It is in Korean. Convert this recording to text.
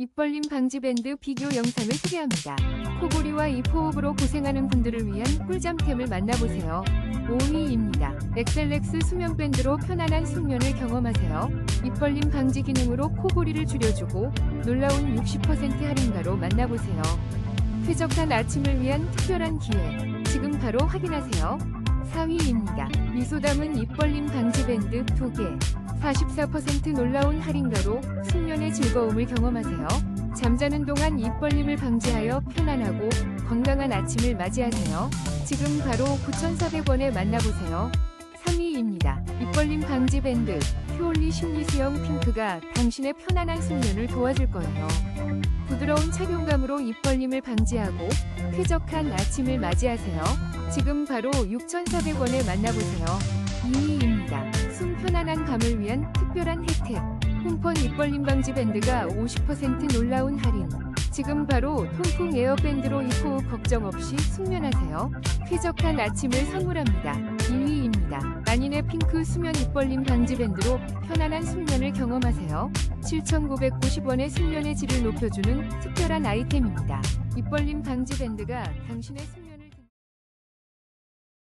입벌림 방지 밴드 비교 영상을 소개합니다. 코골이와 입호흡으로 고생하는 분들을 위한 꿀잠템을 만나보세요. 5위입니다. 엑셀렉스 수면 밴드로 편안한 숙면을 경험하세요. 입벌림 방지 기능으로 코골이를 줄여주고 놀라운 60% 할인가로 만나보세요. 쾌적한 아침을 위한 특별한 기회, 지금 바로 확인하세요. 4위입니다. 미소 담은 입벌림 방지 밴드 2개, 44% 놀라운 할인가로 숙면의 즐거움을 경험하세요. 잠자는 동안 입벌림을 방지하여 편안하고 건강한 아침을 맞이하세요. 지금 바로 9,400원에 만나보세요. 3위입니다. 입벌림 방지 밴드 퓨올리 심리수영 핑크가 당신의 편안한 숙면을 도와줄 거예요. 부드러운 착용감으로 입벌림을 방지하고 쾌적한 아침을 맞이하세요. 지금 바로 6,400원에 만나보세요. 2위입니다. 숨 편안한 밤을 위한 특별한 혜택, 홈펀 입벌림 방지 밴드가 50% 놀라운 할인. 지금 바로 통풍 에어밴드로 입호흡 걱정 없이 숙면하세요. 쾌적한 아침을 선물합니다. 2위입니다. 라니네 핑크 수면 입벌림 방지 밴드로 편안한 숙면을 경험하세요. 7,990원의 숙면의 질을 높여주는 특별한 아이템입니다. 입벌림 방지 밴드가 당신의